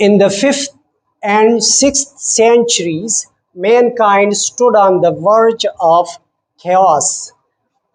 In the 5th and 6th centuries, mankind stood on the verge of chaos.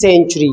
century,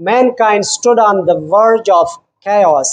mankind stood on the verge of chaos,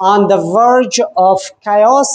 On the verge of chaos,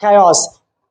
chaos।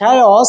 chaos,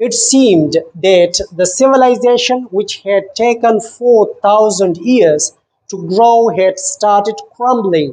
It seemed that the civilization which had taken 4,000 years to grow had started crumbling.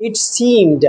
it seemed,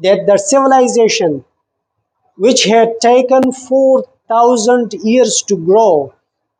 that the civilization which had taken 4,000 years to grow,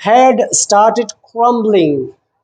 had started crumbling,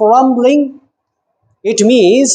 crumbling it means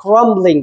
crumbling,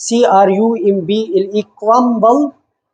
crumble, crumble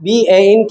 BANK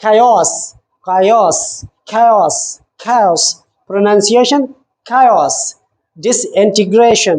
chaos, chaos, chaos, chaos, pronunciation chaos। disintegration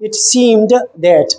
it seemed that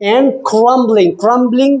and crumbling, crumbling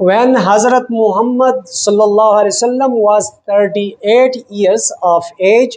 When Hazrat Muhammad sallallahu alaihi wasallam was 38 years of age,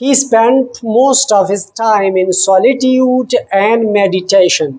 he spent most of his time in solitude and meditation,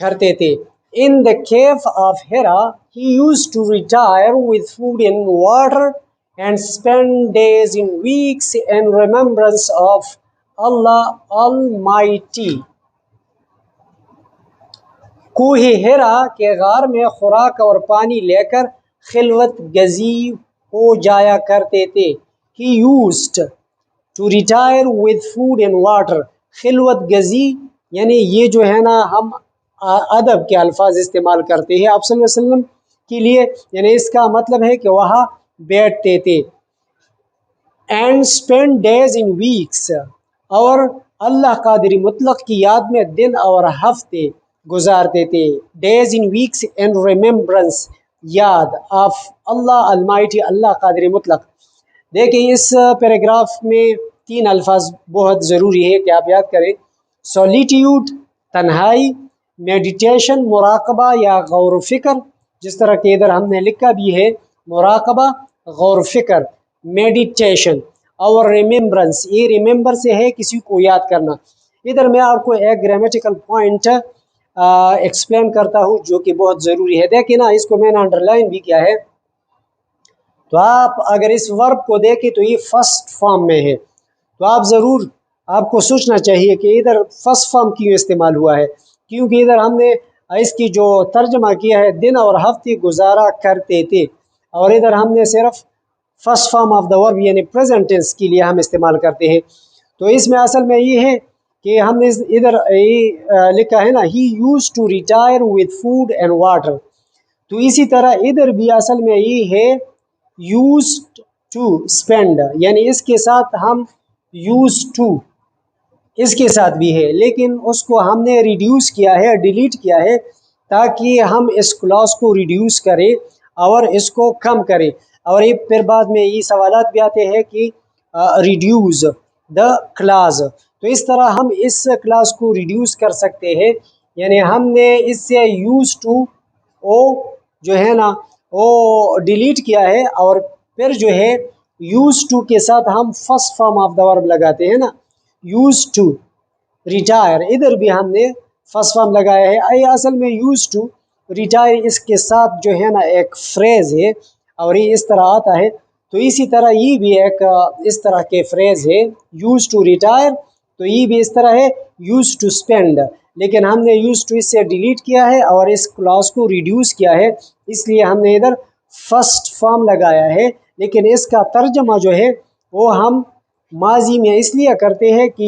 کرتے تھے. In the cave of Hira, he used to retire with food and water and spend days and weeks in remembrance of Allah Almighty. کوہ ہیرا کے غار میں خوراک اور پانی لے کر خلوت گزی ہو جایا کرتے تھے. He used to retire with food and water. خلوت گزی یعنی یہ جو ہے نا ہم ادب کے الفاظ استعمال کرتے ہیں آپ صلی اللہ علیہ وسلم کے لیے، یعنی اس کا مطلب ہے کہ وہاں بیٹھتے تھے. اینڈ اسپینڈ ڈیز ان ویکس، اور اللہ قادری مطلق کی یاد میں دن اور ہفتے گزارتے تھے. ڈیز ان ویکس ان ریممبرنس، یاد، آف اللہ المائٹی، اللہ قادری مطلق. دیکھیں اس پیراگراف میں 3 الفاظ بہت ضروری ہے کہ آپ یاد کریں. سولیٹیوڈ تنہائی، میڈیٹیشن مراقبہ یا غور و فکر، جس طرح کہ ادھر ہم نے لکھا بھی ہے مراقبہ غور و فکر، میڈیٹیشن، اور ریممبرنس، یہ ریممبر سے ہے کسی کو یاد کرنا. ادھر میں آپ کو ایک گرامیٹیکل پوائنٹ ایکسپلین کرتا ہوں جو کہ بہت ضروری ہے. دیکھیں نا اس کو میں نے انڈر لائن بھی کیا ہے. تو آپ اگر اس ورب کو دیکھیں تو یہ فرسٹ فارم میں ہے، تو آپ ضرور آپ کو سوچنا چاہیے کہ ادھر فرسٹ فارم کیوں استعمال ہوا ہے، کیونکہ ادھر ہم نے اس کی جو ترجمہ کیا ہے دن اور ہفتے گزارا کرتے تھے، اور ادھر ہم نے صرف فرسٹ فارم آف دا ورب یعنی پریزنٹ ٹینس کے لیے ہم استعمال کرتے ہیں. تو اس میں اصل میں یہ ہے کہ ہم نے ادھر یہ لکھا ہے نا he use to retire with food and water, تو اسی طرح ادھر بھی اصل میں یہ ہے یوز ٹو اسپینڈ، یعنی اس کے ساتھ ہم یوز ٹو اس کے ساتھ بھی ہے، لیکن اس کو ہم نے ریڈیوس کیا ہے، ڈیلیٹ کیا ہے، تاکہ ہم اس کلاس کو ریڈیوس کریں اور اس کو کم کریں. اور یہ پھر بعد میں یہ سوالات بھی آتے ہیں کہ ریڈیوز دا کلاس، تو اس طرح ہم اس کلاس کو ریڈیوس کر سکتے ہیں. یعنی ہم نے اس سے یوز ٹو او جو ہے نا وہ ڈیلیٹ کیا ہے، اور پھر جو ہے یوز ٹو کے ساتھ ہم فرسٹ فارم آف دا ورب لگاتے ہیں نا یوز ٹو ریٹائر، ادھر بھی ہم نے فرسٹ فارم لگایا ہے. اصل میں یوز ٹو ریٹائر اس کے ساتھ جو ہے نا ایک فریز ہے اور یہ اس طرح آتا ہے. تو اسی طرح یہ بھی ایک اس طرح کے فریز ہے یوز ٹو ریٹائر، تو یہ بھی اس طرح ہے یوز ٹو اسپینڈ، لیکن ہم نے یوز ٹو اس سے ڈیلیٹ کیا ہے اور اس کلاس کو ریڈیوس کیا ہے، اس لیے ہم نے ادھر فرسٹ فارم لگایا ہے. لیکن اس کا ترجمہ جو ہے وہ ہم ماضی میں اس لیے کرتے ہیں کہ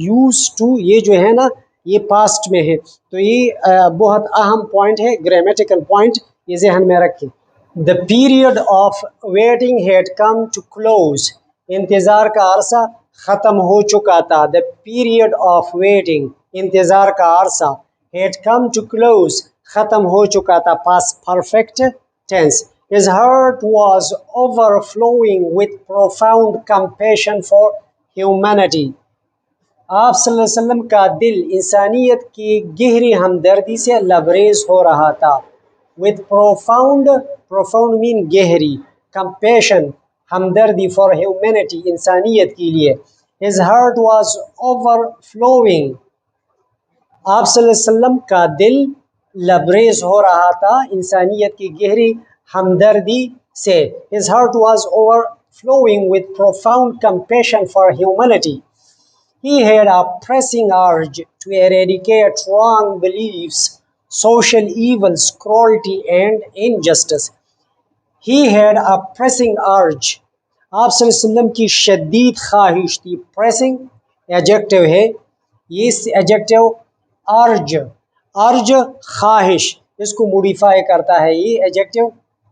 یوز ٹو یہ جو ہے نا یہ پاسٹ میں ہے. تو یہ بہت اہم پوائنٹ ہے، گرامیٹیکل پوائنٹ، یہ ذہن میں رکھیں. The period of waiting had come to close. انتظار کا عرصہ ختم ہو چکا تھا. The period of waiting، انتظار کا عرصہ، had come to close، ختم ہو چکا تھا. Past perfect tense. His heart was overflowing with profound compassion for humanity. آپ صلی اللہ علیہ وسلم کا دل انسانیت کی گہری ہمدردی سے لبریز ہو رہا تھا. with profound mean گہری، compassion ہمدردی for humanity انسانیت کے لیے. his heart was overflowing، آپ صلی اللہ علیہ وسلم کا دل لبریز ہو رہا تھا انسانیت کی گہری ہمدردی سے. his heart was overflowing with profound compassion for humanity. He had a pressing urge to eradicate wrong beliefs, social evils, cruelty and injustice. He had a pressing urge. آپ صلی اللہ علیہ وسلم کی شدید خواہش تھی. pressing ایڈجیکٹو ہے، یہ ایڈجیکٹو ارج خواہش، اس کو موڈیفائی کرتا ہے، یہ ایڈجیکٹو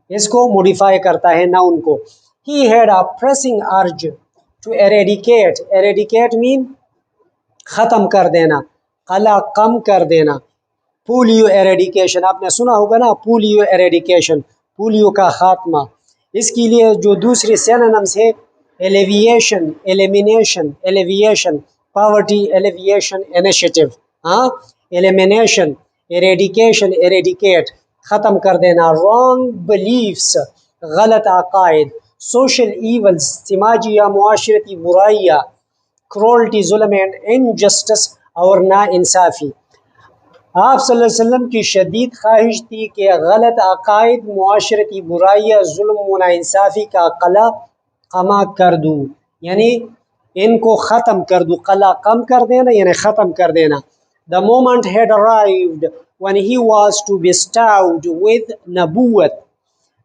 اس کو موڈیفائی کرتا ہے ناؤن کو. He had a pressing urge to eradicate mean ختم کر دینا، قلع کم کر دینا. پولیو ایریڈیکیشن آپ نے سنا ہوگا نا، پولیو ایریڈیکیشن، پولیو کا خاتمہ. اس کے لیے جو دوسری سینونمز ہے alleviation, elimination, alleviation, poverty alleviation initiative, ہاں، ایلیمینیشن، ایریڈیکیشن، ایریڈیکیٹ ختم کر دینا. رانگ بلیفس غلط عقائد، سوشل ایولز سماجی یا معاشرتی برائیاں، کرولٹی ظلم، اینڈ انجسٹس اور نا انصافی. آپ صلی اللہ علیہ وسلم کی شدید خواہش تھی کہ غلط عقائد، معاشرتی برائیاں، ظلم و ناانصافی کا قلع قمع کر دوں، یعنی ان کو ختم کر دوں، قلع کم کر دینا یعنی ختم کر دینا. The moment had arrived when he was to be bestowed with نبوت.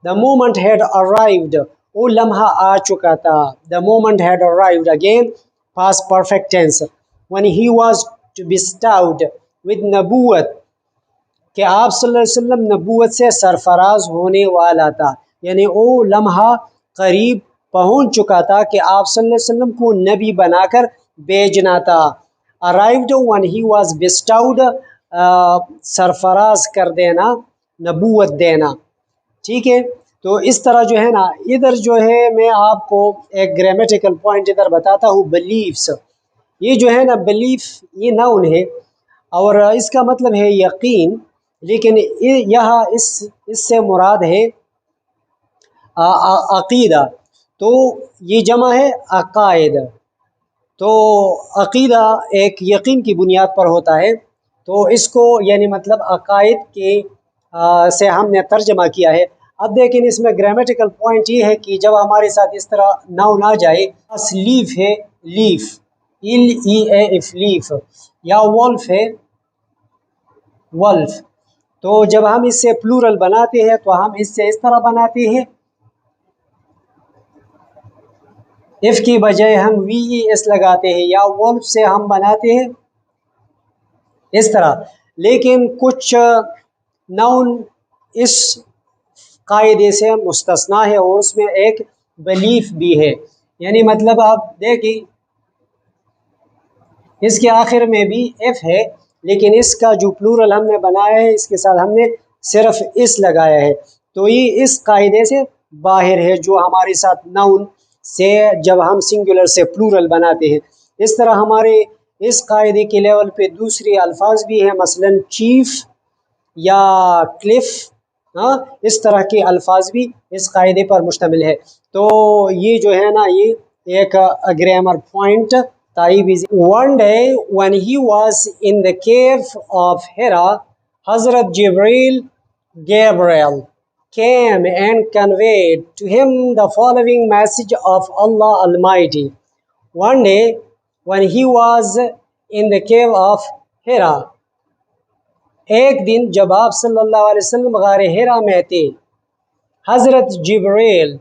The moment had arrived، وہ لمحہ آ چکا تھا. The moment had arrived، again past perfect tense، when he was to be bestowed with نبوت، کہ آپ صلی اللہ علیہ وسلم نبوت سے سرفراز ہونے والا تھا، یعنی وہ لمحہ قریب پہنچ چکا تھا کہ آپ صلی اللہ علیہ وسلم کو نبی بنا کر بھیجنا تھا. arrived when he was bestowed، سرفراز کر دینا، نبوت دینا. ٹھیک ہے، تو اس طرح جو ہے نا، ادھر جو ہے میں آپ کو ایک گرامیٹیکل پوائنٹ ادھر بتاتا ہوں. بلیفس، یہ جو ہے نا بلیف، یہ ناؤن ہے اور اس کا مطلب ہے یقین، لیکن یہاں اس سے مراد ہے عقیدہ، تو یہ جمع ہے عقائد. تو عقیدہ ایک یقین کی بنیاد پر ہوتا ہے، تو اس کو یعنی مطلب عقائد کے سے ہم نے ترجمہ کیا ہے. اب دیکھیں اس میں گرامیٹیکل پوائنٹ یہ ہے کہ جب ہمارے ساتھ اس طرح ناؤن آ جائے، لیف ہے، لیف LEAF لیف، یا wolf ہے، ولف، تو جب ہم اس سے پلورل بناتے ہیں تو ہم اس سے اس طرح بناتے ہیں، ایف کی بجائے ہم VES لگاتے ہیں، یا wolf سے ہم بناتے ہیں اس طرح. لیکن کچھ ناؤن اس قاعدے سے مستثنا ہے اور اس میں ایک بلیف بھی ہے. یعنی مطلب آپ دیکھیں اس کے آخر میں بھی ایف ہے، لیکن اس کا جو پلورل ہم نے بنایا ہے اس کے ساتھ ہم نے صرف اس لگایا ہے، تو یہ اس قاعدے سے باہر ہے جو ہمارے ساتھ ناؤن سے جب ہم سنگولر سے پلورل بناتے ہیں. اس طرح ہمارے اس قاعدے کے لیول پہ دوسری الفاظ بھی ہیں، مثلا چیف یا کلف، ہاں اس طرح کے الفاظ بھی اس قاعدے پر مشتمل ہے. تو یہ جو ہے نا یہ ایک grammar point. One day when he was in the cave of Hira, Hazrat Gabriel came and conveyed to him the following message of Allah Almighty. One day when he was in the cave of Hira، ایک دن جب آپ صلی اللہ علیہ وسلم غار ہیرا میں تھے، حضرت جبریل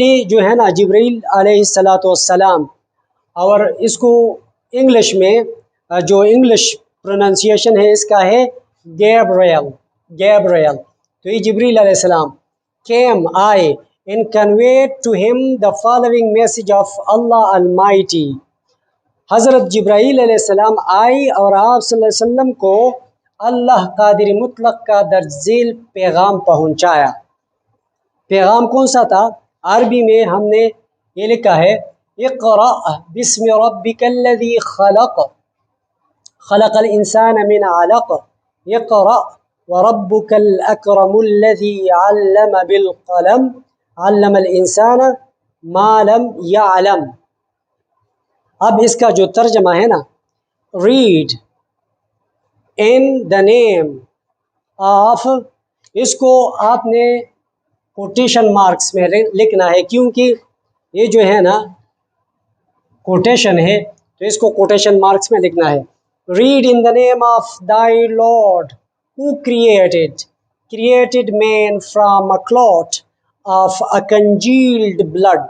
ہی جو ہے نا، جبریل علیہ السلام، اور اس کو انگلش میں جو انگلش پروننسیشن ہے اس کا ہے گیبریل. تو یہ جبریل علیہ السلام came آئے and conveyed to him the following message of Allah Almighty. حضرت جبرائیل علیہ السلام آئی اور آپ صلی اللہ علیہ وسلم کو اللہ قادر مطلق کا درج ذیل پیغام پہنچایا. پیغام کون سا تھا؟ عربی میں ہم نے یہ لکھا ہے، اقرأ بسم ربک الذی خلق، خلق الانسان من علق، اقرأ وربک الاکرم الذی علم بالقلم، علم الانسان ما لم یعلم. اب اس کا جو ترجمہ ہے نا، read in the name of، اس کو آپ نے کوٹیشن مارکس میں لکھنا ہے، کیونکہ یہ جو ہے نا کوٹیشن ہے تو اس کو کوٹیشن مارکس میں لکھنا ہے. Read in the name of thy Lord who created man from a clot of a congealed blood.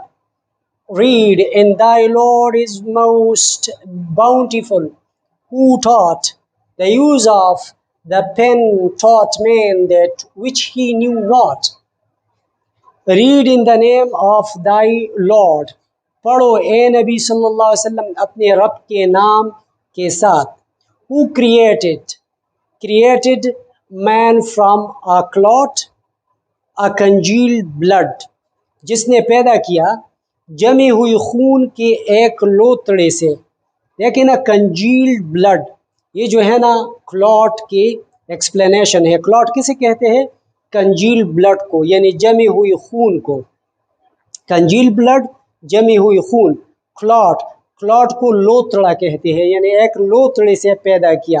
Read, and thy Lord is most bountiful, who taught the use of the pen, taught man that which he knew not. Read in the name of thy Lord. پڑھو اے نبی صلی اللہ علیہ وسلم اپنے رب کے نام کے ساتھ. Who created man from a clot, a congealed blood. جس نے پیدا کیا جمی ہوئی خون کے ایک لوتڑے سے. لیکن کنجیلڈ بلڈ، یہ جو ہے نا کلاٹ کی ایکسپلینیشن ہے. کلاٹ کسے کہتے ہیں؟ کنجیل بلڈ کو، یعنی جمی ہوئی خون کو. کنجیل بلڈ، جمی ہوئی خون. کلاٹ کو لوتڑا کہتے ہیں، یعنی ایک لوتڑے سے پیدا کیا.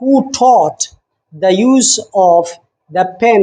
Who taught the use of the pen,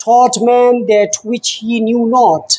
Taught man that which he knew not,